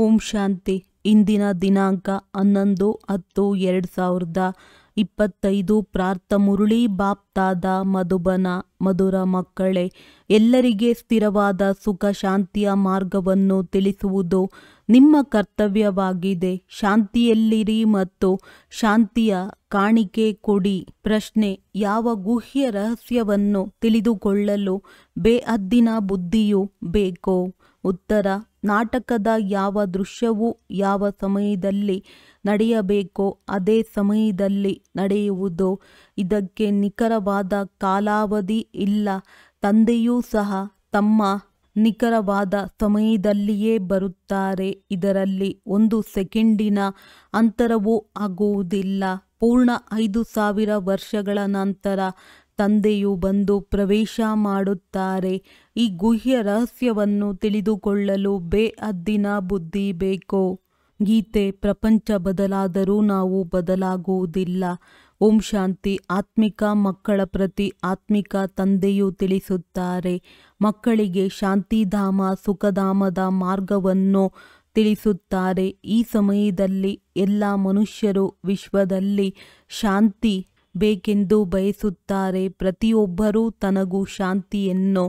ಓಂ ಶಾಂತಿ. ಇಂದಿನ ದಿನಾಂಕ 11-10-2025. ಪ್ರಾರ್ಥ ಮುರಳಿ ಬಾಪ್ತಾದ ಮಧುಬನ. ಮಧುರ ಮಕ್ಕಳೇ, ಎಲ್ಲರಿಗೆ ಸ್ಥಿರವಾದ ಸುಖ ಶಾಂತಿಯ ಮಾರ್ಗವನ್ನು ತಿಳಿಸುವುದು ನಿಮ್ಮ ಕರ್ತವ್ಯವಾಗಿದೆ. ಶಾಂತಿಯಲ್ಲಿರಿ ಮತ್ತು ಶಾಂತಿಯ ಕಾಣಿಕೆ ಕೊಡಿ. ಪ್ರಶ್ನೆ: ಯಾವ ಗುಹ್ಯ ರಹಸ್ಯವನ್ನು ತಿಳಿದುಕೊಳ್ಳಲು ಬೇಹದ್ದಿನ ಬುದ್ಧಿಯು ಬೇಕೋ? ಉತ್ತರ: ನಾಟಕದ ಯಾವ ದೃಶ್ಯವು ಯಾವ ಸಮಯದಲ್ಲಿ ನಡೆಯಬೇಕೋ ಅದೇ ಸಮಯದಲ್ಲಿ ನಡೆಯುವುದು. ಇದಕ್ಕೆ ನಿಖರವಾದ ಕಾಲಾವಧಿ ಇಲ್ಲ. ತಂದೆಯೂ ಸಹ ತಮ್ಮ ನಿಖರವಾದ ಸಮಯದಲ್ಲಿಯೇ ಬರುತ್ತಾರೆ. ಇದರಲ್ಲಿ 1 ಸೆಕೆಂಡಿನ ಅಂತರವೂ ಆಗುವುದಿಲ್ಲ. ಪೂರ್ಣ 5000 ವರ್ಷಗಳ ನಂತರ ತಂದೆಯು ಬಂದು ಪ್ರವೇಶ ಮಾಡುತ್ತಾರೆ. ಈ ಗುಹ್ಯ ರಹಸ್ಯವನ್ನು ತಿಳಿದುಕೊಳ್ಳಲು ಬೇಹದ್ದಿನ ಬುದ್ಧಿ ಬೇಕು. ಗೀತೆ: ಪ್ರಪಂಚ ಬದಲಾದರೂ ನಾವು ಬದಲಾಗುವುದಿಲ್ಲ. ಓಂ ಶಾಂತಿ. ಆತ್ಮಿಕ ಮಕ್ಕಳ ಪ್ರತಿ ಆತ್ಮಿಕ ತಂದೆಯು ತಿಳಿಸುತ್ತಾರೆ. ಮಕ್ಕಳಿಗೆ ಶಾಂತಿಧಾಮ ಸುಖಧಾಮದ ಮಾರ್ಗವನ್ನು ತಿಳಿಸುತ್ತಾರೆ. ಈ ಸಮಯದಲ್ಲಿ ಎಲ್ಲ ಮನುಷ್ಯರು ವಿಶ್ವದಲ್ಲಿ ಶಾಂತಿ ಬೇಕೆಂದು ಬಯಸುತ್ತಾರೆ. ಪ್ರತಿಯೊಬ್ಬರೂ ತನಗೂ ಶಾಂತಿಯನ್ನು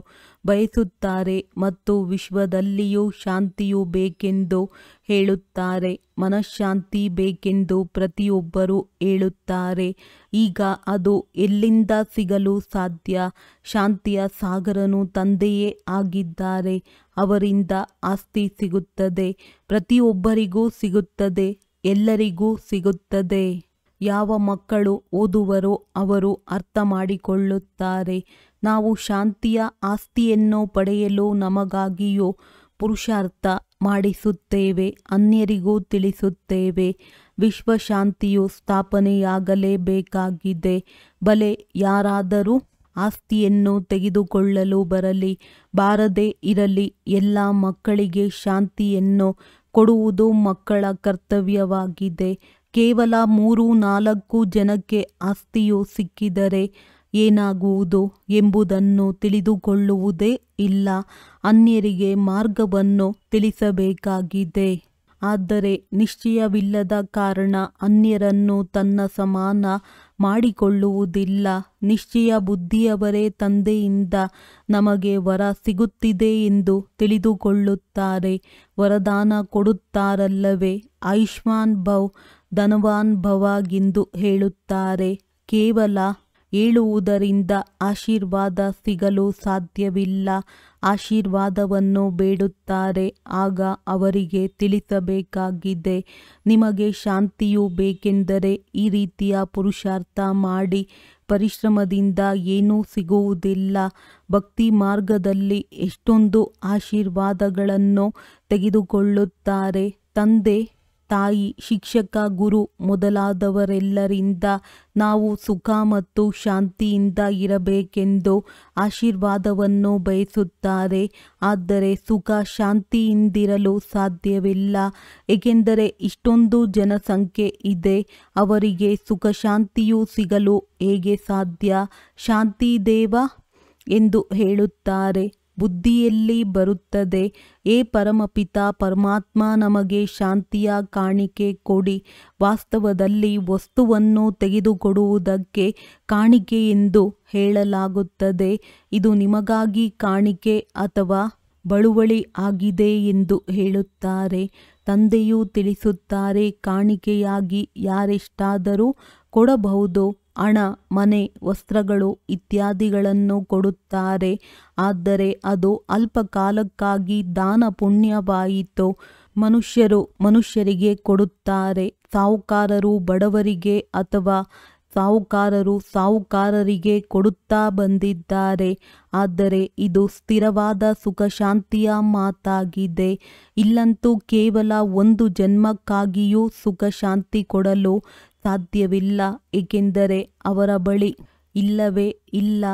ಬಯಸುತ್ತಾರೆ ಮತ್ತು ವಿಶ್ವದಲ್ಲಿಯೂ ಶಾಂತಿಯು ಬೇಕೆಂದು ಹೇಳುತ್ತಾರೆ. ಮನಃಶಾಂತಿ ಬೇಕೆಂದು ಪ್ರತಿಯೊಬ್ಬರೂ ಹೇಳುತ್ತಾರೆ. ಈಗ ಅದು ಎಲ್ಲಿಂದ ಸಿಗಲು ಸಾಧ್ಯ? ಶಾಂತಿಯ ಸಾಗರನು ತಂದೆಯೇ ಆಗಿದ್ದಾರೆ. ಅವರಿಂದ ಆಸ್ತಿ ಸಿಗುತ್ತದೆ. ಪ್ರತಿಯೊಬ್ಬರಿಗೂ ಸಿಗುತ್ತದೆ. ಎಲ್ಲರಿಗೂ ಸಿಗುತ್ತದೆ. ಯಾವ ಮಕ್ಕಳು ಓದುವರೋ ಅವರು ಅರ್ಥ ಮಾಡಿಕೊಳ್ಳುತ್ತಾರೆ. ನಾವು ಶಾಂತಿಯ ಆಸ್ತಿಯನ್ನು ಪಡೆಯಲು ನಮಗಾಗಿಯೂ ಪುರುಷಾರ್ಥ ಮಾಡಿಸುತ್ತೇವೆ. ಅನ್ಯರಿಗೂ ತಿಳಿಸುತ್ತೇವೆ. ವಿಶ್ವಶಾಂತಿಯು ಸ್ಥಾಪನೆಯಾಗಲೇಬೇಕಾಗಿದೆ. ಭಲೆ ಯಾರಾದರೂ ಆಸ್ತಿಯನ್ನು ತೆಗೆದುಕೊಳ್ಳಲು ಬರಲಿ, ಬಾರದೇ ಇರಲಿ, ಎಲ್ಲ ಮಕ್ಕಳಿಗೆ ಶಾಂತಿಯನ್ನು ಕೊಡುವುದು ಮಕ್ಕಳ ಕರ್ತವ್ಯವಾಗಿದೆ. ಕೇವಲ 3-4 ಜನಕ್ಕೆ ಆಸ್ತಿಯು ಸಿಕ್ಕಿದರೆ ಏನಾಗುವುದು ಎಂಬುದನ್ನು ತಿಳಿದುಕೊಳ್ಳುವುದೇ ಇಲ್ಲ. ಅನ್ಯರಿಗೆ ಮಾರ್ಗವನ್ನು ತಿಳಿಸಬೇಕಾಗಿದೆ. ಆದರೆ ನಿಶ್ಚಯವಿಲ್ಲದ ಕಾರಣ ಅನ್ಯರನ್ನು ತನ್ನ ಸಮಾನ ಮಾಡಿಕೊಳ್ಳುವುದಿಲ್ಲ. ನಿಶ್ಚಯ ಬುದ್ಧಿಯವರೇ ತಂದೆಯಿಂದ ನಮಗೆ ವರ ಸಿಗುತ್ತಿದೆ ಎಂದು ತಿಳಿದುಕೊಳ್ಳುತ್ತಾರೆ. ವರದಾನ ಕೊಡುತ್ತಾರಲ್ಲವೇ? ಆಯುಷ್ಮಾನ್ ಭವ್, ಧನವಾನ್ ಭವ ಎಂದು ಹೇಳುತ್ತಾರೆ. ಕೇವಲ ಹೇಳುವುದರಿಂದ ಆಶೀರ್ವಾದ ಸಿಗಲು ಸಾಧ್ಯವಿಲ್ಲ. ಆಶೀರ್ವಾದವನ್ನು ಬೇಡುತ್ತಾರೆ. ಆಗ ಅವರಿಗೆ ತಿಳಿಸಬೇಕಾಗಿದೆ, ನಿಮಗೆ ಶಾಂತಿಯು ಬೇಕೆಂದರೆ ಈ ರೀತಿಯ ಪುರುಷಾರ್ಥ ಮಾಡಿ. ಪರಿಶ್ರಮದಿಂದ ಏನೂ ಸಿಗುವುದಿಲ್ಲ. ಭಕ್ತಿ ಮಾರ್ಗದಲ್ಲಿ ಎಷ್ಟೊಂದು ಆಶೀರ್ವಾದಗಳನ್ನು ತೆಗೆದುಕೊಳ್ಳುತ್ತಾರೆ. ತಂದೆ ತಾಯಿ, ಶಿಕ್ಷಕ, ಗುರು ಮೊದಲಾದವರೆಲ್ಲರಿಂದ ನಾವು ಸುಖ ಮತ್ತು ಶಾಂತಿಯಿಂದ ಇರಬೇಕೆಂದು ಆಶೀರ್ವಾದವನ್ನು ಬಯಸುತ್ತಾರೆ. ಆದರೆ ಸುಖ ಶಾಂತಿಯಿಂದಿರಲು ಸಾಧ್ಯವಿಲ್ಲ. ಏಕೆಂದರೆ ಇಷ್ಟೊಂದು ಜನಸಂಖ್ಯೆ ಇದೆ. ಅವರಿಗೆ ಸುಖ ಶಾಂತಿಯು ಸಿಗಲು ಹೇಗೆ ಸಾಧ್ಯ? ಶಾಂತಿ ದೇವ ಎಂದು ಹೇಳುತ್ತಾರೆ. ಬುದ್ಧಿಯಲ್ಲಿ ಬರುತ್ತದೆ, ಏ ಪರಮಪಿತ ಪರಮಾತ್ಮ, ನಮಗೆ ಶಾಂತಿಯ ಕಾಣಿಕೆ ಕೊಡಿ. ವಾಸ್ತವದಲ್ಲಿ ವಸ್ತುವನ್ನು ತೆಗೆದುಕೊಡುವುದಕ್ಕೆ ಕಾಣಿಕೆ ಎಂದು ಹೇಳಲಾಗುತ್ತದೆ. ಇದು ನಿಮಗಾಗಿ ಕಾಣಿಕೆ ಅಥವಾ ಬಳುವಳಿ ಆಗಿದೆ ಎಂದು ಹೇಳುತ್ತಾರೆ. ತಂದೆಯು ತಿಳಿಸುತ್ತಾರೆ, ಕಾಣಿಕೆಯಾಗಿ ಯಾರೆಷ್ಟಾದರೂ ಕೊಡಬಹುದು. ಹಣ, ಮನೆ, ವಸ್ತ್ರಗಳು ಇತ್ಯಾದಿಗಳನ್ನು ಕೊಡುತ್ತಾರೆ. ಆದರೆ ಅದು ಅಲ್ಪ ಕಾಲಕ್ಕಾಗಿ ದಾನ ಪುಣ್ಯವಾಯಿತು. ಮನುಷ್ಯರು ಮನುಷ್ಯರಿಗೆ ಕೊಡುತ್ತಾರೆ. ಸಾಹುಕಾರರು ಬಡವರಿಗೆ ಅಥವಾ ಸಾಹುಕಾರರು ಸಾಹುಕಾರರಿಗೆ ಕೊಡುತ್ತಾ ಬಂದಿದ್ದಾರೆ. ಆದರೆ ಇದು ಸ್ಥಿರವಾದ ಸುಖ ಶಾಂತಿಯ ಮಾತಾಗಿದೆ. ಇಲ್ಲಂತೂ ಕೇವಲ 1 ಜನ್ಮಕ್ಕಾಗಿಯೂ ಸುಖ ಶಾಂತಿ ಕೊಡಲು ಸಾಧ್ಯವಿಲ್ಲ. ಏಕೆಂದರೆ ಅವರ ಬಳಿ ಇಲ್ಲವೇ ಇಲ್ಲ.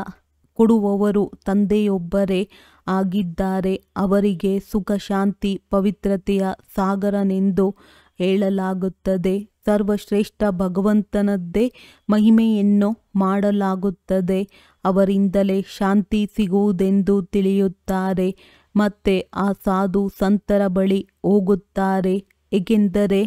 ಕೊಡುವವರು ತಂದೆಯೊಬ್ಬರೇ ಆಗಿದ್ದಾರೆ. ಅವರಿಗೆ ಸುಖ ಶಾಂತಿ ಪವಿತ್ರತೆಯ ಸಾಗರನೆಂದು ಹೇಳಲಾಗುತ್ತದೆ. ಸರ್ವಶ್ರೇಷ್ಠ ಭಗವಂತನದ್ದೇ ಮಹಿಮೆಯನ್ನು ಮಾಡಲಾಗುತ್ತದೆ. ಅವರಿಂದಲೇ ಶಾಂತಿ ಸಿಗುವುದೆಂದು ತಿಳಿಯುತ್ತಾರೆ. ಮತ್ತೆ ಆ ಸಾಧು ಸಂತರ ಬಳಿ ಹೋಗುತ್ತಾರೆ, ಏಕೆಂದರೆ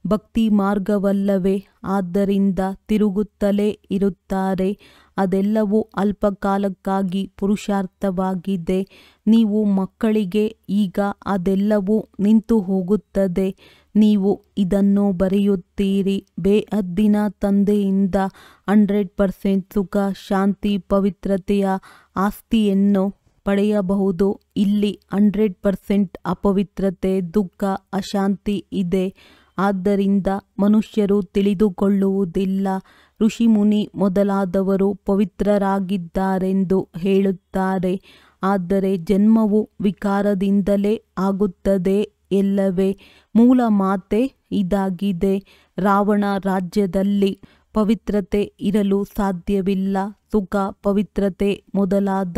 ಭಕ್ತಿ ಮಾರ್ಗವಲ್ಲವೇ, ಆದ್ದರಿಂದ ತಿರುಗುತ್ತಲೇ ಇರುತ್ತಾರೆ. ಅದೆಲ್ಲವೂ ಅಲ್ಪಕಾಲಕ್ಕಾಗಿ ಪುರುಷಾರ್ಥವಾಗಿದೆ. ನೀವು ಮಕ್ಕಳಿಗೆ ಈಗ ಅದೆಲ್ಲವೂ ನಿಂತು ಹೋಗುತ್ತದೆ. ನೀವು ಇದನ್ನು ಬರೆಯುತ್ತೀರಿ, ಬೇಹದ್ದಿನ ತಂದೆಯಿಂದ 100% ಸುಖ, ಶಾಂತಿ, ಪವಿತ್ರತೆಯ ಆಸ್ತಿಯನ್ನು ಪಡೆಯಬಹುದು. ಇಲ್ಲಿ 100% ಅಪವಿತ್ರತೆ, ದುಃಖ, ಅಶಾಂತಿ ಇದೆ. ಆದ್ದರಿಂದ ಮನುಷ್ಯರು ತಿಳಿದುಕೊಳ್ಳುವುದಿಲ್ಲ. ಋಷಿಮುನಿ ಮೊದಲಾದವರು ಪವಿತ್ರರಾಗಿದ್ದಾರೆಂದು ಹೇಳುತ್ತಾರೆ, ಆದರೆ ಜನ್ಮವು ವಿಕಾರದಿಂದಲೇ ಆಗುತ್ತದೆ ಎಲ್ಲವೇ. ಮೂಲ ಮಾತೆ ಇದಾಗಿದೆ. ರಾವಣ ರಾಜ್ಯದಲ್ಲಿ ಪವಿತ್ರತೆ ಇರಲು ಸಾಧ್ಯವಿಲ್ಲ. ಸುಖ, ಪವಿತ್ರತೆ ಮೊದಲಾದ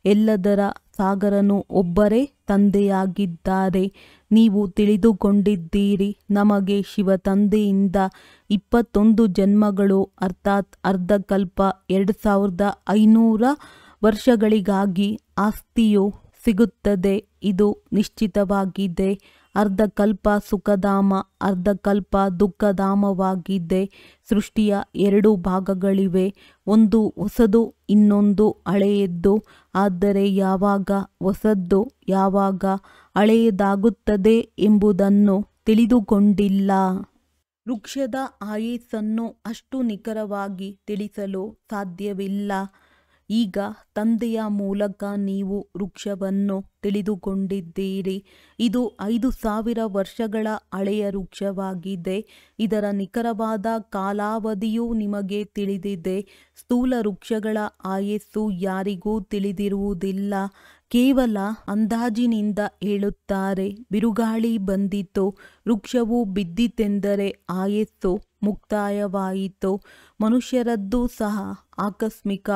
ಎಲ್ಲದರ ಸಾಗರನು ಒಬ್ಬರೇ ತಂದೆಯಾಗಿದ್ದಾರೆ. ನೀವು ತಿಳಿದುಕೊಂಡಿದ್ದೀರಿ, ನಮಗೆ ಶಿವ ತಂದೆಯಿಂದ 21 ಜನ್ಮಗಳು ಅರ್ಥಾತ್ ಅರ್ಧಕಲ್ಪ 2500 ವರ್ಷಗಳಿಗಾಗಿ ಆಸ್ತಿಯು ಸಿಗುತ್ತದೆ. ಇದು ನಿಶ್ಚಿತವಾಗಿದೆ. ಅರ್ಧಕಲ್ಪ ಸುಖಧಾಮ, ಅರ್ಧಕಲ್ಪ ದುಃಖಧಾಮವಾಗಿದೆ. ಸೃಷ್ಟಿಯ 2 ಭಾಗಗಳಿವೆ, ಒಂದು ಹೊಸದು, ಇನ್ನೊಂದು ಹಳೆಯದ್ದು. ಆದರೆ ಯಾವಾಗ ಹೊಸದ್ದು, ಯಾವಾಗ ಹಳೆಯದಾಗುತ್ತದೆ ಎಂಬುದನ್ನು ತಿಳಿದುಕೊಂಡಿಲ್ಲ. ವೃಕ್ಷದ ಆಯಸ್ಸನ್ನು ಅಷ್ಟು ನಿಖರವಾಗಿ ತಿಳಿಸಲು ಸಾಧ್ಯವಿಲ್ಲ. ಈಗ ತಂದೆಯ ಮೂಲಕ ನೀವು ವೃಕ್ಷವನ್ನು ತಿಳಿದುಕೊಂಡಿದ್ದೀರಿ. ಇದು 5000 ವರ್ಷಗಳ ಹಳೆಯ ವೃಕ್ಷವಾಗಿದೆ. ಇದರ ನಿಖರವಾದ ಕಾಲಾವಧಿಯೂ ನಿಮಗೆ ತಿಳಿದಿದೆ. ಸ್ಥೂಲ ವೃಕ್ಷಗಳ ಆಯಸ್ಸು ಯಾರಿಗೂ ತಿಳಿದಿರುವುದಿಲ್ಲ. ಕೇವಲ ಅಂದಾಜಿನಿಂದ ಹೇಳುತ್ತಾರೆ. ಬಿರುಗಾಳಿ ಬಂದಿತು, ವೃಕ್ಷವು ಬಿದ್ದಿತೆಂದರೆ ಆಯಸ್ಸು ಮುಕ್ತಾಯವಾಯಿತು. ಮನುಷ್ಯರದ್ದು ಸಹ ಆಕಸ್ಮಿಕ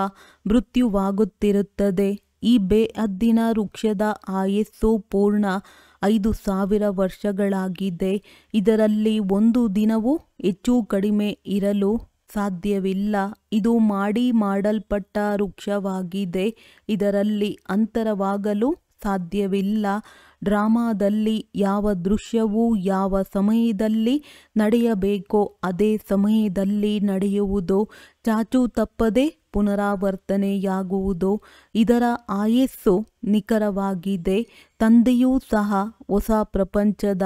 ಮೃತ್ಯುವಾಗುತ್ತಿರುತ್ತದೆ. ಈ ಬೇಹದ್ದಿನ ವೃಕ್ಷದ ಆಯಸ್ಸು ಪೂರ್ಣ 5000 ವರ್ಷಗಳಾಗಿದೆ. ಇದರಲ್ಲಿ ಒಂದು ದಿನವೂ ಹೆಚ್ಚು ಕಡಿಮೆ ಇರಲು ಸಾಧ್ಯವಿಲ್ಲ. ಇದು ಮಾಡಲ್ಪಟ್ಟ ವೃಕ್ಷವಾಗಿದೆ. ಇದರಲ್ಲಿ ಅಂತರವಾಗಲು ಸಾಧ್ಯವಿಲ್ಲ. ಡ್ರಾಮಾದಲ್ಲಿ ಯಾವ ದೃಶ್ಯವೂ ಯಾವ ಸಮಯದಲ್ಲಿ ನಡೆಯಬೇಕೋ ಅದೇ ಸಮಯದಲ್ಲಿ ನಡೆಯುವುದು. ಚಾಚೂ ತಪ್ಪದೆ ಪುನರಾವರ್ತನೆಯಾಗುವುದು. ಇದರ ಆಯಸ್ಸು ನಿಖರವಾಗಿದೆ. ತಂದೆಯೂ ಸಹ ಹೊಸ ಪ್ರಪಂಚದ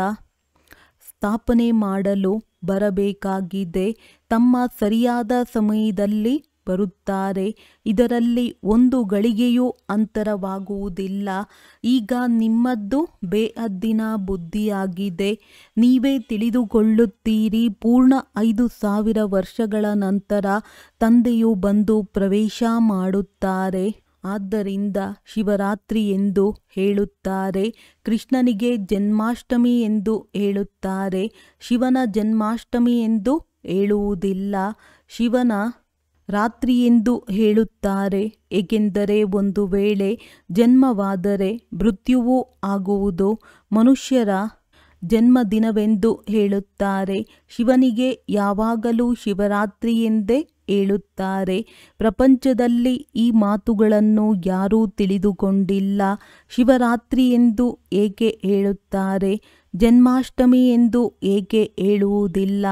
ಸ್ಥಾಪನೆ ಮಾಡಲು ಬರಬೇಕಾಗಿದೆ. ತಮ್ಮ ಸರಿಯಾದ ಸಮಯದಲ್ಲಿ ಬರುತ್ತಾರೆ. ಇದರಲ್ಲಿ ಒಂದು ಗಳಿಗೆಯೂ ಅಂತರವಾಗುವುದಿಲ್ಲ. ಈಗ ನಿಮ್ಮದ್ದು ಬೇಹದ್ದಿನ ಬುದ್ಧಿಯಾಗಿದೆ. ನೀವೇ ತಿಳಿದುಕೊಳ್ಳುತ್ತೀರಿ, ಪೂರ್ಣ 5000 ವರ್ಷಗಳ ನಂತರ ತಂದೆಯು ಬಂದು ಪ್ರವೇಶ ಮಾಡುತ್ತಾರೆ. ಆದ್ದರಿಂದ ಶಿವರಾತ್ರಿ ಎಂದು ಹೇಳುತ್ತಾರೆ. ಕೃಷ್ಣನಿಗೆ ಜನ್ಮಾಷ್ಟಮಿ ಎಂದು ಹೇಳುತ್ತಾರೆ. ಶಿವನ ಜನ್ಮಾಷ್ಟಮಿ ಎಂದು ಹೇಳುವುದಿಲ್ಲ. ಶಿವನ ರಾತ್ರಿ ಎಂದು ಹೇಳುತ್ತಾರೆ. ಏಕೆಂದರೆ ಒಂದು ವೇಳೆ ಜನ್ಮವಾದರೆ ಮೃತ್ಯುವೂ ಆಗುವುದು. ಮನುಷ್ಯರ ಜನ್ಮದಿನವೆಂದು ಹೇಳುತ್ತಾರೆ. ಶಿವನಿಗೆ ಯಾವಾಗಲೂ ಶಿವರಾತ್ರಿ ಎಂದೇ ಹೇಳುತ್ತಾರೆ. ಪ್ರಪಂಚದಲ್ಲಿ ಈ ಮಾತುಗಳನ್ನು ಯಾರೂ ತಿಳಿದುಕೊಂಡಿಲ್ಲ. ಶಿವರಾತ್ರಿ ಎಂದು ಏಕೆ ಹೇಳುತ್ತಾರೆ? ಜನ್ಮಾಷ್ಟಮಿ ಎಂದು ಏಕೆ ಹೇಳುವುದಿಲ್ಲ?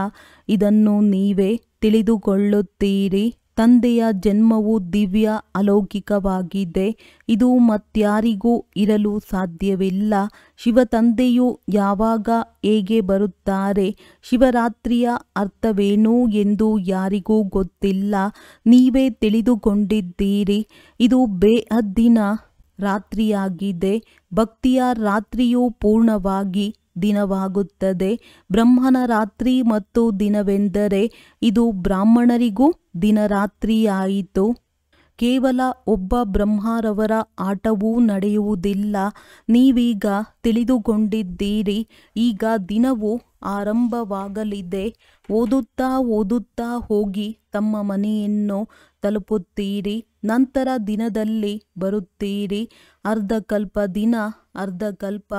ಇದನ್ನು ನೀವೇ ತಿಳಿದುಕೊಳ್ಳುತ್ತೀರಿ. ತಂದೆಯ ಜನ್ಮವು ದಿವ್ಯ ಅಲೌಕಿಕವಾಗಿದೆ. ಇದು ಮತ್ಯಾರಿಗೂ ಇರಲು ಸಾಧ್ಯವಿಲ್ಲ. ಶಿವತಂದೆಯು ಯಾವಾಗ ಹೇಗೆ ಬರುತ್ತಾರೆ, ಶಿವರಾತ್ರಿಯ ಅರ್ಥವೇನು ಎಂದು ಯಾರಿಗೂ ಗೊತ್ತಿಲ್ಲ. ನೀವೇ ತಿಳಿದುಕೊಂಡಿದ್ದೀರಿ. ಇದು ಬೇಹದ್ದಿನ ರಾತ್ರಿಯಾಗಿದೆ. ಭಕ್ತಿಯ ರಾತ್ರಿಯು ಪೂರ್ಣವಾಗಿ ದಿನವಾಗುತ್ತದೆ. ಬ್ರಹ್ಮನ ರಾತ್ರಿ ಮತ್ತು ದಿನವೆಂದರೆ ಇದು ಬ್ರಾಹ್ಮಣರಿಗೂ ದಿನರಾತ್ರಿಯಾಯಿತು. ಕೇವಲ ಒಬ್ಬ ಬ್ರಹ್ಮರವರ ಆಟವೂ ನಡೆಯುವುದಿಲ್ಲ. ನೀವೀಗ ತಿಳಿದುಕೊಂಡಿದ್ದೀರಿ. ಈಗ ದಿನವು ಆರಂಭವಾಗಲಿದೆ. ಓದುತ್ತಾ ಓದುತ್ತಾ ಹೋಗಿ ತಮ್ಮ ಮನೆಯನ್ನು ತಲುಪುತ್ತೀರಿ. ನಂತರ ದಿನದಲ್ಲಿ ಬರುತ್ತೀರಿ. ಅರ್ಧಕಲ್ಪ ದಿನ, ಅರ್ಧಕಲ್ಪ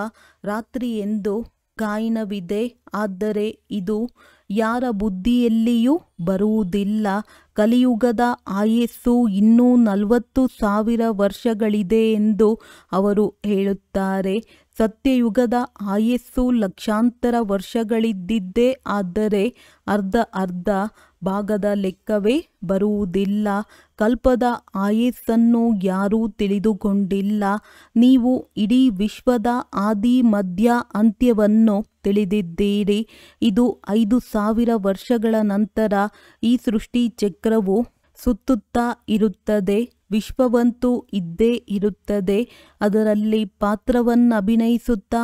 ರಾತ್ರಿ ಎಂದು ಕಾಯಿನವಿದೆ, ಆದರೆ ಇದು ಯಾರ ಬುದ್ಧಿಯಲ್ಲಿಯೂ ಬರುವುದಿಲ್ಲ. ಕಲಿಯುಗದ ಆಯಸ್ಸು ಇನ್ನೂ 40,000 ವರ್ಷಗಳಿದೆ ಎಂದು ಅವರು ಹೇಳುತ್ತಾರೆ. ಸತ್ಯಯುಗದ ಆಯಸ್ಸು ಲಕ್ಷಾಂತರ ವರ್ಷಗಳಿದ್ದಿದ್ದೇ ಆದರೆ ಅರ್ಧ ಭಾಗದ ಲೆಕ್ಕವೇ ಬರುವುದಿಲ್ಲ. ಕಲ್ಪದ ಆಯಸ್ಸನ್ನು ಯಾರೂ ತಿಳಿದುಕೊಂಡಿಲ್ಲ. ನೀವು ಇಡೀ ವಿಶ್ವದ ಆದಿ ಮಧ್ಯ ಅಂತ್ಯವನ್ನು ತಿಳಿದಿದ್ದೀರಿ. ಇದು 5,000 ವರ್ಷಗಳ ನಂತರ ಈ ಸೃಷ್ಟಿ ಚಕ್ರವು ಸುತ್ತುತ್ತಾ ಇರುತ್ತದೆ. ವಿಶ್ವವಂತೂ ಇದ್ದೇ ಇರುತ್ತದೆ. ಅದರಲ್ಲಿ ಪಾತ್ರವನ್ನಭಿನಯಿಸುತ್ತಾ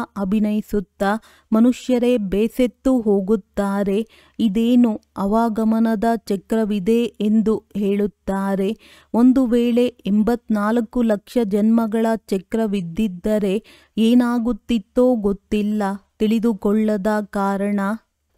ಮನುಷ್ಯರೇ ಬೇಸೆತ್ತು ಹೋಗುತ್ತಾರೆ. ಇದೇನು ಅವಾಗಮನದ ಚಕ್ರವಿದೆ ಎಂದು ಹೇಳುತ್ತಾರೆ. ಒಂದು ವೇಳೆ 84 ಲಕ್ಷ ಜನ್ಮಗಳ ಚಕ್ರವಿದ್ದಿದ್ದರೆ ಏನಾಗುತ್ತಿತ್ತೋ ಗೊತ್ತಿಲ್ಲ. ತಿಳಿದುಕೊಳ್ಳದ ಕಾರಣ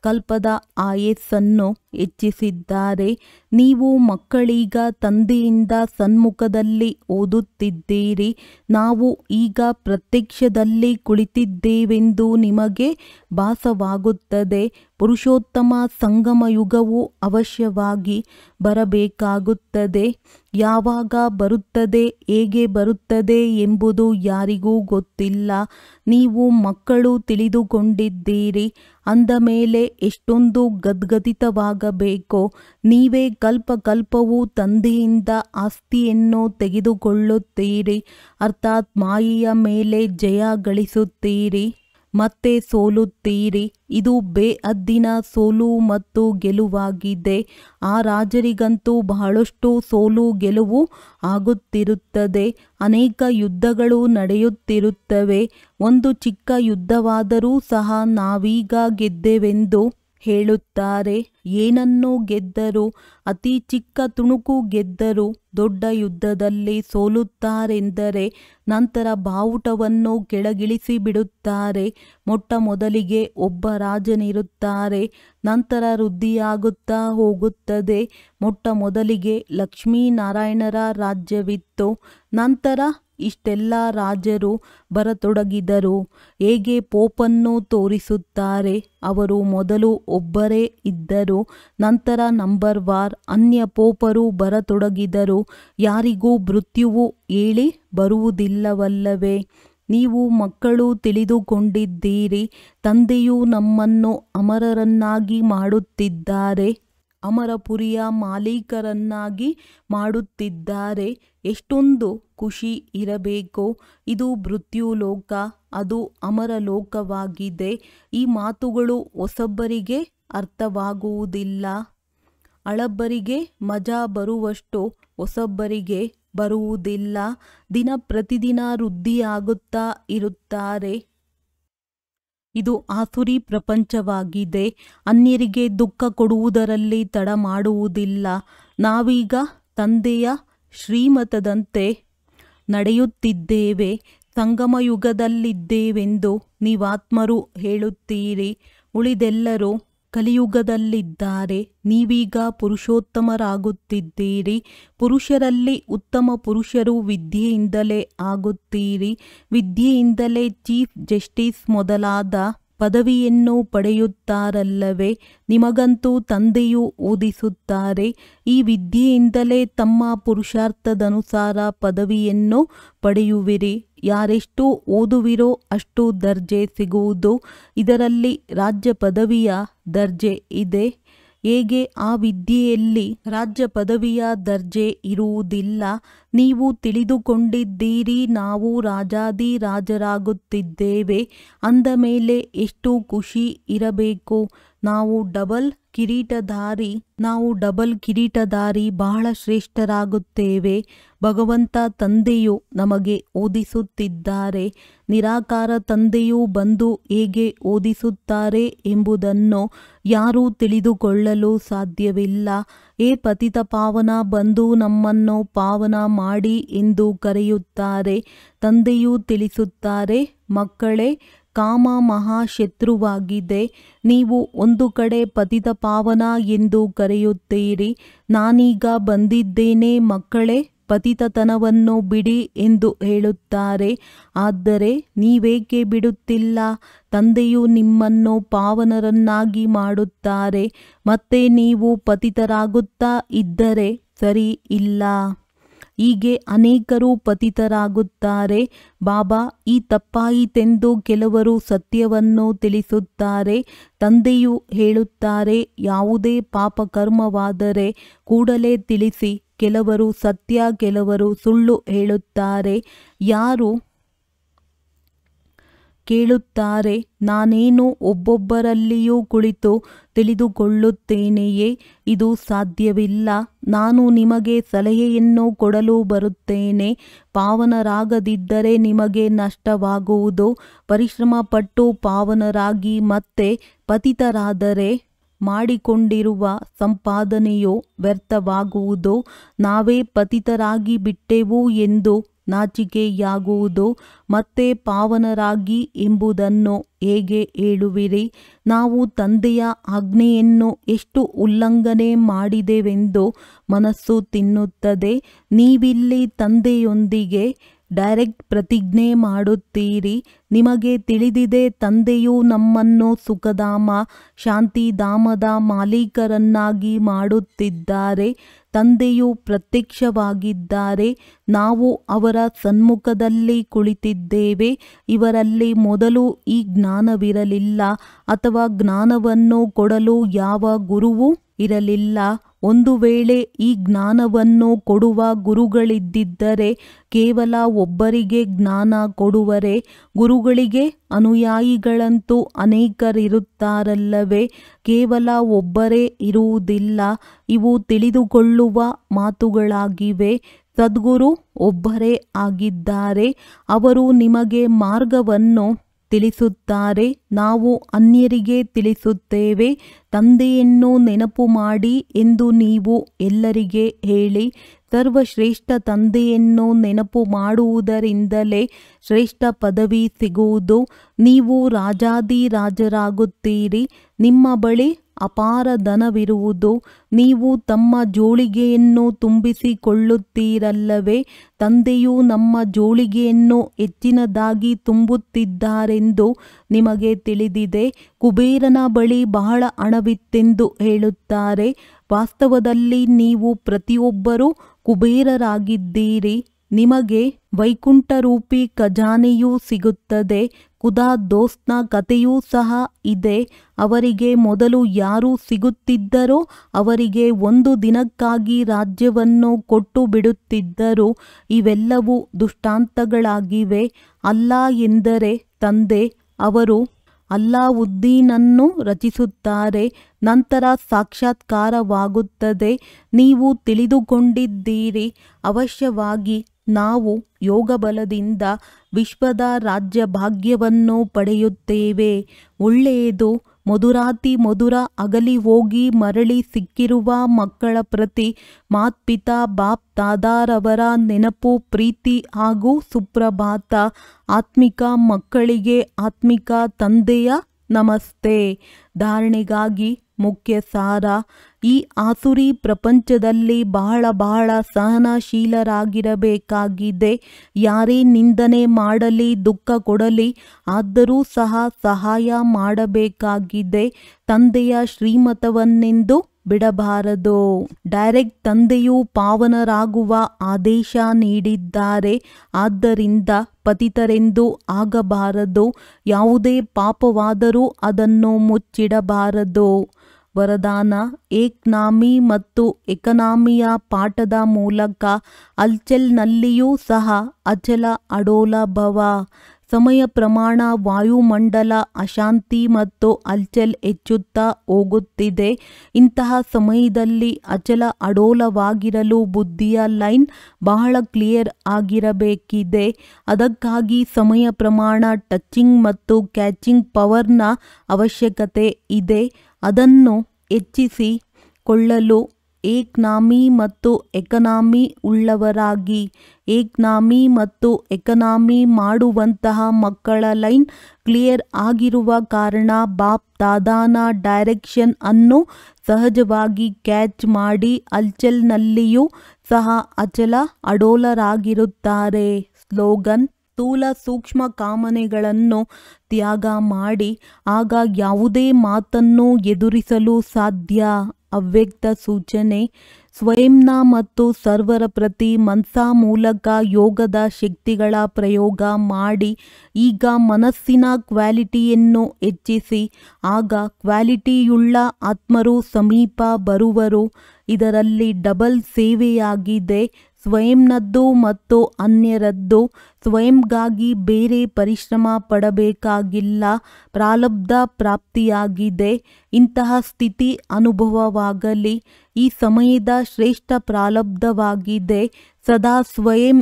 ಕಲ್ಪದ ಆಯಸ್ಸನ್ನು ಹೆಚ್ಚಿಸಿದ್ದಾರೆ. ನೀವು ಮಕ್ಕಳೀಗ ತಂದೆಯಿಂದ ಸನ್ಮುಖದಲ್ಲಿ ಓದುತ್ತಿದ್ದೀರಿ. ನಾವು ಈಗ ಪ್ರತ್ಯಕ್ಷದಲ್ಲಿ ಕುಳಿತಿದ್ದೇವೆಂದು ನಿಮಗೆ ಭಾಸವಾಗುತ್ತದೆ. ಪುರುಷೋತ್ತಮ ಸಂಗಮ ಯುಗವು ಅವಶ್ಯವಾಗಿ ಬರಬೇಕಾಗುತ್ತದೆ. ಯಾವಾಗ ಬರುತ್ತದೆ, ಹೇಗೆ ಬರುತ್ತದೆ ಎಂಬುದು ಯಾರಿಗೂ ಗೊತ್ತಿಲ್ಲ. ನೀವು ಮಕ್ಕಳು ತಿಳಿದುಕೊಂಡಿದ್ದೀರಿ ಅಂದ ಮೇಲೆ ಎಷ್ಟೊಂದು ಗದ್ಗದಿತವಾಗಬೇಕೋ. ನೀವೇ ಕಲ್ಪಕಲ್ಪವೂ ತಂದೆಯಿಂದ ಆಸ್ತಿಯನ್ನು ತೆಗೆದುಕೊಳ್ಳುತ್ತೀರಿ, ಅರ್ಥಾತ್ ಮಾಯೆಯ ಮೇಲೆ ಜಯ ಗಳಿಸುತ್ತೀರಿ, ಮತ್ತೆ ಸೋಲುತ್ತೀರಿ. ಇದು ಬೇಅದ್ದಿನ ಸೋಲು ಮತ್ತು ಗೆಲುವಾಗಿದೆ. ಆ ರಾಜರಿಗಂತೂ ಬಹಳಷ್ಟು ಸೋಲು ಗೆಲುವು ಆಗುತ್ತಿರುತ್ತದೆ. ಅನೇಕ ಯುದ್ಧಗಳು ನಡೆಯುತ್ತಿರುತ್ತವೆ. ಒಂದು ಚಿಕ್ಕ ಯುದ್ಧವಾದರೂ ಸಹ ನಾವೀಗ ಗೆದ್ದೆವೆಂದು ಹೇಳುತ್ತಾರೆ. ಏನನ್ನು ಗೆದ್ದರು? ಅತಿ ಚಿಕ್ಕ ತುಣುಕು ಗೆದ್ದರು. ದೊಡ್ಡ ಯುದ್ಧದಲ್ಲಿ ಸೋಲುತ್ತಾರೆಂದರೆ ನಂತರ ಬಾವುಟವನ್ನು ಕೆಳಗಿಳಿಸಿ ಬಿಡುತ್ತಾರೆ. ಮೊಟ್ಟ ಮೊದಲಿಗೆ ಒಬ್ಬ ರಾಜನಿರುತ್ತಾರೆ, ನಂತರ ವೃದ್ಧಿಯಾಗುತ್ತಾ ಹೋಗುತ್ತದೆ. ಮೊಟ್ಟ ಮೊದಲಿಗೆ ಲಕ್ಷ್ಮೀನಾರಾಯಣರ ರಾಜ್ಯವಿತ್ತು, ನಂತರ ಇಷ್ಟೆಲ್ಲ ರಾಜರು ಬರತೊಡಗಿದರು. ಹೇಗೆ ಪೋಪನ್ನು ತೋರಿಸುತ್ತಾರೆ. ಅವರು ಮೊದಲು ಒಬ್ಬರೇ ಇದ್ದರು, ನಂತರ ನಂಬರ್ ವಾರ್ ಅನ್ಯ ಪೋಪರು ಬರತೊಡಗಿದರು. ಯಾರಿಗೂ ಮೃತ್ಯುವು ಹೇಳಿ ಬರುವುದಿಲ್ಲವಲ್ಲವೇ? ನೀವು ಮಕ್ಕಳು ತಿಳಿದುಕೊಂಡಿದ್ದೀರಿ. ತಂದೆಯು ನಮ್ಮನ್ನು ಅಮರರನ್ನಾಗಿ ಮಾಡುತ್ತಿದ್ದಾರೆ, ಅಮರಪುರಿಯ ಮಾಲೀಕರನ್ನಾಗಿ ಮಾಡುತ್ತಿದ್ದಾರೆ. ಎಷ್ಟೊಂದು ಖುಷಿ ಇರಬೇಕು. ಇದು ಮೃತ್ಯುಲೋಕ, ಅದು ಅಮರಲೋಕವಾಗಿದೆ. ಈ ಮಾತುಗಳು ಹೊಸಬರಿಗೆ ಅರ್ಥವಾಗುವುದಿಲ್ಲ. ಹಳಬರಿಗೆ ಮಜಾ ಬರುವಷ್ಟು ಹೊಸಬರಿಗೆ ಬರುವುದಿಲ್ಲ. ದಿನ ಪ್ರತಿದಿನ ವೃದ್ಧಿಯಾಗುತ್ತಾ ಇರುತ್ತಾರೆ. ಇದು ಆಸುರಿ ಪ್ರಪಂಚವಾಗಿದೆ. ಅನ್ಯರಿಗೆ ದುಃಖ ಕೊಡುವುದರಲ್ಲಿ ತಡ ಮಾಡುವುದಿಲ್ಲ. ನಾವೀಗ ತಂದೆಯ ಶ್ರೀಮತದಂತೆ ನಡೆಯುತ್ತಿದ್ದೇವೆ. ಸಂಗಮಯುಗದಲ್ಲಿದ್ದೇವೆಂದು ನೀವಾತ್ಮರು ಹೇಳುತ್ತೀರಿ. ಉಳಿದೆಲ್ಲರೂ ಕಲಿಯುಗದಲ್ಲಿದ್ದಾರೆ. ನೀವೀಗ ಪುರುಷೋತ್ತಮರಾಗುತ್ತಿದ್ದೀರಿ. ಪುರುಷರಲ್ಲಿ ಉತ್ತಮ ಪುರುಷರು ವಿದ್ಯೆಯಿಂದಲೇ ಆಗುತ್ತೀರಿ. ವಿದ್ಯೆಯಿಂದಲೇ ಚೀಫ್ ಜಸ್ಟಿಸ್ ಮೊದಲಾದ ಪದವಿಯನ್ನು ಪಡೆಯುತ್ತಾರಲ್ಲವೇ? ನಿಮಗಂತೂ ತಂದೆಯು ಓದಿಸುತ್ತಾರೆ. ಈ ವಿದ್ಯೆಯಿಂದಲೇ ತಮ್ಮ ಪುರುಷಾರ್ಥದನುಸಾರ ಪದವಿಯನ್ನು ಪಡೆಯುವಿರಿ. ಯಾರೆಷ್ಟು ಓದುವಿರೋ ಅಷ್ಟು ದರ್ಜೆ ಸಿಗುವುದು. ಇದರಲ್ಲಿ ರಾಜ್ಯ ಪದವಿಯ ದರ್ಜೆ ಇದೆ. ಹೇಗೆ ಆ ವಿದ್ಯೆಯಲ್ಲಿ ರಾಜ್ಯ ಪದವಿಯ ದರ್ಜೆ ಇರುವುದಿಲ್ಲ. ನೀವು ತಿಳಿದುಕೊಂಡಿದ್ದೀರಿ, ನಾವು ರಾಜಾದಿರಾಜರಾಗುತ್ತಿದ್ದೇವೆ ಅಂದ ಮೇಲೆ ಎಷ್ಟು ಖುಷಿ ಇರಬೇಕು. ನಾವು ಡಬಲ್ ಕಿರೀಟಧಾರಿ ಬಹಳ ಶ್ರೇಷ್ಠರಾಗುತ್ತೇವೆ. ಭಗವಂತ ತಂದೆಯು ನಮಗೆ ಓದಿಸುತ್ತಿದ್ದಾರೆ. ನಿರಾಕಾರ ತಂದೆಯು ಬಂದು ಹೇಗೆ ಓದಿಸುತ್ತಾರೆ ಎಂಬುದನ್ನು ಯಾರೂ ತಿಳಿದುಕೊಳ್ಳಲು ಸಾಧ್ಯವಿಲ್ಲ. ಏ ಪತಿತ ಪಾವನ, ಬಂದು ನಮ್ಮನ್ನು ಪಾವನ ಮಾಡಿ ಎಂದು ಕರೆಯುತ್ತಾರೆ. ತಂದೆಯು ತಿಳಿಸುತ್ತಾರೆ, ಮಕ್ಕಳೇ, ಕಾಮ ಮಹಾಶತ್ರುವಾಗಿದೆ. ನೀವು ಒಂದು ಕಡೆ ಪತಿತ ಪಾವನ ಎಂದು ಕರೆಯುತ್ತೀರಿ. ನಾನೀಗ ಬಂದಿದ್ದೇನೆ ಮಕ್ಕಳೇ, ಪತಿತತನವನ್ನು ಬಿಡಿ ಎಂದು ಹೇಳುತ್ತಾರೆ. ಆದರೆ ನೀವೇಕೆ ಬಿಡುತ್ತಿಲ್ಲ? ತಂದೆಯು ನಿಮ್ಮನ್ನು ಪಾವನರನ್ನಾಗಿ ಮಾಡುತ್ತಾರೆ, ಮತ್ತೆ ನೀವು ಪತಿತರಾಗುತ್ತಾ ಇದ್ದರೆ ಸರಿ ಇಲ್ಲ. ಹೀಗೆ ಅನೇಕರು ಪತಿತರಾಗುತ್ತಾರೆ. ಬಾಬಾ ಈ ತಪ್ಪಾಯಿತೆಂದು ಕೆಲವರು ಸತ್ಯವನ್ನು ತಿಳಿಸುತ್ತಾರೆ. ತಂದೆಯು ಹೇಳುತ್ತಾರೆ, ಯಾವುದೇ ಪಾಪಕರ್ಮವಾದರೆ ಕೂಡಲೇ ತಿಳಿಸಿ. ಕೆಲವರು ಸತ್ಯ, ಕೆಲವರು ಸುಳ್ಳು ಹೇಳುತ್ತಾರೆ. ಯಾರು ಕೇಳುತ್ತಾರೆ, ನಾನೇನು ಒಬ್ಬೊಬ್ಬರಲ್ಲಿಯೂ ಕುಳಿತು ತಿಳಿದುಕೊಳ್ಳುತ್ತೇನೆಯೇ? ಇದು ಸಾಧ್ಯವಿಲ್ಲ. ನಾನು ನಿಮಗೆ ಸಲಹೆಯನ್ನು ಕೊಡಲು ಬರುತ್ತೇನೆ. ಪಾವನರಾಗದಿದ್ದರೆ ನಿಮಗೆ ನಷ್ಟವಾಗುವುದು. ಪರಿಶ್ರಮಪಟ್ಟು ಪಾವನರಾಗಿ ಮತ್ತೆ ಪತಿತರಾದರೆ ಮಾಡಿಕೊಂಡಿರುವ ಸಂಪಾದನೆಯು ವ್ಯರ್ಥವಾಗುವುದು. ನಾವೇ ಪತಿತರಾಗಿ ಬಿಟ್ಟೆವು ಎಂದು ನಾಚಿಕೆಯಾಗುವುದು. ಮತ್ತೆ ಪಾವನರಾಗಿ ಎಂಬುದನ್ನು ಹೇಗೆ ಹೇಳುವಿರಿ? ನಾವು ತಂದೆಯ ಆಜ್ಞೆಯನ್ನು ಎಷ್ಟು ಉಲ್ಲಂಘನೆ ಮಾಡಿದೆವೆಂದು ಮನಸ್ಸು ತಿನ್ನುತ್ತದೆ. ನೀವಿಲ್ಲಿ ತಂದೆಯೊಂದಿಗೆ ಡೈರೆಕ್ಟ್ ಪ್ರತಿಜ್ಞೆ ಮಾಡುತ್ತೀರಿ. ನಿಮಗೆ ತಿಳಿದಿದೆ, ತಂದೆಯು ನಮ್ಮನ್ನು ಸುಖಧಾಮ, ಶಾಂತಿಧಾಮದ ಮಾಲೀಕರನ್ನಾಗಿ ಮಾಡುತ್ತಿದ್ದಾರೆ. ತಂದೆಯು ಪ್ರತ್ಯಕ್ಷವಾಗಿದ್ದಾರೆ. ನಾವು ಅವರ ಸನ್ಮುಖದಲ್ಲಿ ಕುಳಿತಿದ್ದೇವೆ. ಇವರಲ್ಲಿ ಮೊದಲು ಈ ಜ್ಞಾನವಿರಲಿಲ್ಲ, ಅಥವಾ ಜ್ಞಾನವನ್ನು ಕೊಡಲು ಯಾವ ಗುರುವೂ ಇರಲಿಲ್ಲ. ಒಂದು ವೇಳೆ ಈ ಜ್ಞಾನವನ್ನು ಕೊಡುವ ಗುರುಗಳಿದ್ದಿದ್ದರೆ ಕೇವಲ ಒಬ್ಬರಿಗೆ ಜ್ಞಾನ ಕೊಡುವರೆ. ಗುರುಗಳಿಗೆ ಅನುಯಾಯಿಗಳಂತೂ ಅನೇಕರಿರುತ್ತಾರಲ್ಲವೇ? ಕೇವಲ ಒಬ್ಬರೇ ಇರುವುದಿಲ್ಲ. ಇವು ತಿಳಿದುಕೊಳ್ಳುವ ಮಾತುಗಳಾಗಿವೆ. ಸದ್ಗುರು ಒಬ್ಬರೇ ಆಗಿದ್ದಾರೆ. ಅವರು ನಿಮಗೆ ಮಾರ್ಗವನ್ನು ತಿಳಿಸುತ್ತಾರೆ. ನಾವು ಅನ್ಯರಿಗೆ ತಿಳಿಸುತ್ತೇವೆ. ತಂದೆಯನ್ನು ನೆನಪು ಮಾಡಿ ಎಂದು ನೀವು ಎಲ್ಲರಿಗೆ ಹೇಳಿ. ಸರ್ವಶ್ರೇಷ್ಠ ತಂದೆಯನ್ನು ನೆನಪು ಮಾಡುವುದರಿಂದಲೇ ಶ್ರೇಷ್ಠ ಪದವಿ ಸಿಗುವುದು. ನೀವು ರಾಜಾದಿರಾಜರಾಗುತ್ತೀರಿ. ನಿಮ್ಮ ಬಳಿ ಅಪಾರ ಧನವಿರುವುದು. ನೀವು ತಮ್ಮ ಜೋಳಿಗೆಯನ್ನು ತುಂಬಿಸಿಕೊಳ್ಳುತ್ತೀರಲ್ಲವೇ? ತಂದೆಯು ನಮ್ಮ ಜೋಳಿಗೆಯನ್ನು ಹೆಚ್ಚಿನದಾಗಿ ತುಂಬುತ್ತಿದ್ದಾರೆಂದು ನಿಮಗೆ ತಿಳಿದಿದೆ. ಕುಬೇರನ ಬಳಿ ಬಹಳ ಹಣವಿತ್ತೆಂದು ಹೇಳುತ್ತಾರೆ. ವಾಸ್ತವದಲ್ಲಿ ನೀವು ಪ್ರತಿಯೊಬ್ಬರೂ ಕುಬೇರರಾಗಿದ್ದೀರಿ. ನಿಮಗೆ ವೈಕುಂಠರೂಪಿ ಖಜಾನೆಯೂ ಸಿಗುತ್ತದೆ. ಖುದಾ ದೋಸ್ತ್ನ ಕಥೆಯೂ ಸಹ ಇದೆ. ಅವರಿಗೆ ಮೊದಲು ಯಾರು ಸಿಗುತ್ತಿದ್ದರೋ ಅವರಿಗೆ ಒಂದು ದಿನಕ್ಕಾಗಿ ರಾಜ್ಯವನ್ನು ಕೊಟ್ಟು ಬಿಡುತ್ತಿದ್ದರು. ಇವೆಲ್ಲವೂ ದೃಷ್ಟಾಂತಗಳಾಗಿವೆ. ಅಲ್ಲಾ ಎಂದರೆ ತಂದೆ. ಅವರು ಅಲ್ಲಾವುದ್ದೀನನ್ನು ರಚಿಸುತ್ತಾರೆ. ನಂತರ ಸಾಕ್ಷಾತ್ಕಾರವಾಗುತ್ತದೆ. ನೀವು ತಿಳಿದುಕೊಂಡಿದ್ದೀರಿ. ಅವಶ್ಯವಾಗಿ ನಾವು ಯೋಗಬಲದಿಂದ ವಿಶ್ವದ ರಾಜ್ಯ ಭಾಗ್ಯವನ್ನು ಪಡೆಯುತ್ತೇವೆ. ಒಳ್ಳೆಯದು. ಮಧುರಾತಿ ಮಧುರ ಅಗಲಿ ಹೋಗಿ ಮರಳಿ ಸಿಕ್ಕಿರುವ ಮಕ್ಕಳ ಪ್ರತಿ ಮಾತ್ಪಿತಾ ಬಾಪ್ ದಾದಾರವರ ನೆನಪು, ಪ್ರೀತಿ ಹಾಗೂ ಸುಪ್ರಭಾತ. ಆತ್ಮಿಕ ಮಕ್ಕಳಿಗೆ ಆತ್ಮಿಕ ತಂದೆಯ ನಮಸ್ತೆ. ಧಾರಣೆಗಾಗಿ ಮುಖ್ಯ ಸಾರ. ಈ ಆಸುರಿ ಪ್ರಪಂಚದಲ್ಲಿ ಬಹಳ ಸಹನಶೀಲರಾಗಿರಬೇಕಾಗಿದೆ. ಯಾರೇ ನಿಂದನೆ ಮಾಡಲಿ, ದುಃಖ ಕೊಡಲಿ, ಆದರೂ ಸಹ ಸಹಾಯ ಮಾಡಬೇಕಾಗಿದೆ. ತಂದೆಯ ಶ್ರೀಮತವನ್ನೆಂದು ಬಿಡಬಾರದು. ಡೈರೆಕ್ಟ್ ತಂದೆಯು ಪಾವನರಾಗುವ ಆದೇಶ ನೀಡಿದ್ದಾರೆ. ಆದ್ದರಿಂದ ಪತಿತರೆಂದು ಆಗಬಾರದು. ಯಾವುದೇ ಪಾಪವಾದರೂ ಅದನ್ನು ಮುಚ್ಚಿಡಬಾರದು. ವರದಾನ. ಏಕ್ನಾಮಿ ಮತ್ತು ಎಕನಾಮಿಯ ಪಾಠದ ಮೂಲಕ ಹಲ್ಚಲ್ನಲ್ಲಿಯೂ ಸಹ ಅಚಲ ಅಡೋಲ ಭವ. ಸಮಯ ಪ್ರಮಾಣ ವಾಯುಮಂಡಲ ಅಶಾಂತಿ ಮತ್ತು ಹಲ್ಚಲ್ ಹೆಚ್ಚುತ್ತಾ ಹೋಗುತ್ತಿದೆ. ಇಂತಹ ಸಮಯದಲ್ಲಿ ಅಚಲ ಅಡೋಲವಾಗಿರಲು ಬುದ್ಧಿಯ ಲೈನ್ ಬಹಳ ಕ್ಲಿಯರ್ ಆಗಿರಬೇಕಿದೆ. ಅದಕ್ಕಾಗಿ ಸಮಯ ಪ್ರಮಾಣ ಟಚಿಂಗ್ ಮತ್ತು ಕ್ಯಾಚಿಂಗ್ ಪವರ್ನ ಅವಶ್ಯಕತೆ ಇದೆ. ಅದನ್ನು ಹೆಚ್ಚಿಸಿಕೊಳ್ಳಲು ಏಕ್ನಾಮಿ ಮತ್ತು ಎಕನಾಮಿ ಉಳ್ಳವರಾಗಿ. ಏಕ್ನಾಮಿ ಮತ್ತು ಎಕನಾಮಿ ಮಾಡುವಂತಹ ಮಕ್ಕಳ ಲೈನ್ ಕ್ಲಿಯರ್ ಆಗಿರುವ ಕಾರಣ ಬಾಪ್ ದಾದಾನ ಡೈರೆಕ್ಷನ್ ಅನ್ನು ಸಹಜವಾಗಿ ಕ್ಯಾಚ್ ಮಾಡಿ ಹಲ್ಚಲ್ನಲ್ಲಿಯೂ ಸಹ ಅಚಲ ಅಡೋಲರಾಗಿರುತ್ತಾರೆ. ಸ್ಲೋಗನ್: ಸ್ಥೂಲ ಸೂಕ್ಷ್ಮ ಕಾಮನೆಗಳನ್ನು ತ್ಯಾಗ ಮಾಡಿ, ಆಗ ಯಾವುದೇ ಮಾತನ್ನು ಎದುರಿಸಲು ಸಾಧ್ಯ. ಅವ್ಯಕ್ತ ಸೂಚನೆ: ಸ್ವಯಂನ ಮತ್ತು ಸರ್ವರ ಪ್ರತಿ ಮನಸ್ಸಾ ಮೂಲಕ ಯೋಗದ ಶಕ್ತಿಗಳ ಪ್ರಯೋಗ ಮಾಡಿ. ಈಗ ಮನಸ್ಸಿನ ಕ್ವಾಲಿಟಿಯನ್ನು ಹೆಚ್ಚಿಸಿ, ಆಗ ಕ್ವಾಲಿಟಿಯುಳ್ಳ ಆತ್ಮರು ಸಮೀಪ ಬರುವರು. ಇದರಲ್ಲಿ ಡಬಲ್ ಸೇವೆಯಾಗಿದೆ, ಸ್ವಯಂನದ್ದು ಮತ್ತು ಅನ್ಯರದ್ದು. ಸ್ವಯಂಗಾಗಿ ಬೇರೆ ಪರಿಶ್ರಮ ಪಡಬೇಕಾಗಿಲ್ಲ, ಪ್ರಾರಬ್ಧ ಪ್ರಾಪ್ತಿಯಾಗಿದೆ. ಇಂತಹ ಸ್ಥಿತಿ ಅನುಭವವಾಗಲಿ. ಈ ಸಮಯದ ಶ್ರೇಷ್ಠ ಪ್ರಾರಬ್ಧವಾಗಿದೆ. ಸದಾ ಸ್ವಯಂ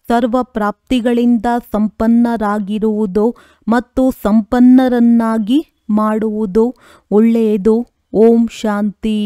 ಸರ್ವ ಪ್ರಾಪ್ತಿಗಳಿಂದ ಸಂಪನ್ನರಾಗಿರುವುದು ಮತ್ತು ಸಂಪನ್ನರನ್ನಾಗಿ ಮಾಡುವುದು ಒಳ್ಳೆಯದು. ಓಂ ಶಾಂತಿ.